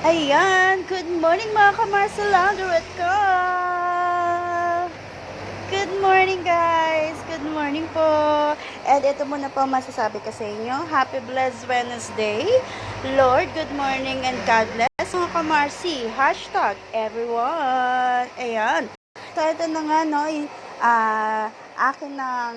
Ayan, good morning mga ka-Marcelandro ko! Good morning guys! Good morning po! And ito muna po masasabi ko sa inyo, Happy Blessed Wednesday! Lord, good morning and God bless mga ka-Marcy! Hashtag everyone! Ayan! So ito na nga no, akin ng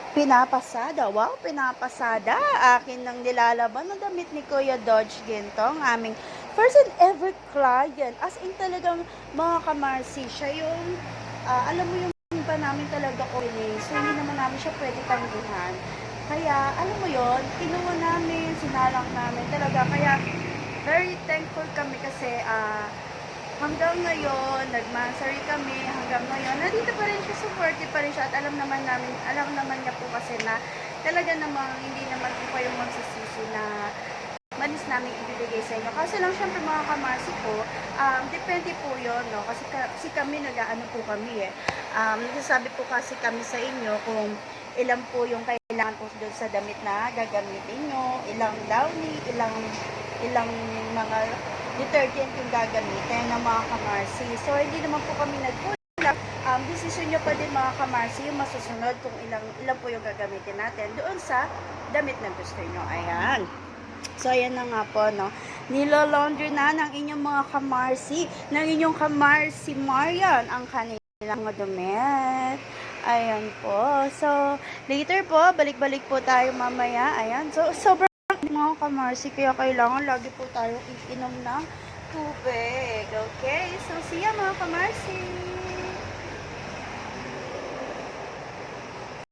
pinapasada. Wow, pinapasada. Akin nang nilalaban ng damit ni Kuya Dodge Ginto, ang aming first and ever client. As in talagang mga ka-Marcy, siya yung, alam mo yung pa namin talaga ko so hindi naman namin siya pwede tanggihan. Kaya, alam mo yon, kinuha namin, sinalang namin talaga. Kaya, very thankful kami kasi, hanggang ngayon, nagmansary kami, hanggang ngayon, nandito pa rin siya, supportive pa rin siya, at alam naman niya po kasi na talaga namang hindi naman po kayong magsisisi na manis namin ibibigay sa inyo. Kasi lang syempre mga ka-Marcy po, depende po yun, no? Kasi kami nag-aano po kami nagsasabi po kasi kami sa inyo kung ilan po yung kailangan po doon sa damit na gagamitin nyo, ilang downy, ilang mga detergent yung gagamitin ng mga ka-Marcy. So, hindi naman po kami nagkulang. Decision nyo pa din mga ka-Marcy yung masusunod kung ilang po yung gagamitin natin doon sa damit na gusto nyo. Ayan. So, ayan na nga po, no. Nilo-laundry na ng inyong mga ka-Marcy, ng inyong ka-Marcy Marian, ang kanilang mga damit. Ayan po. So, later po, balik-balik po tayo mamaya. Ayan. So, sobrang mga ka-Marcy, kaya kailangan lagi po tayo iinom ng tubig. Okay? So, see ya mga ka-Marcy!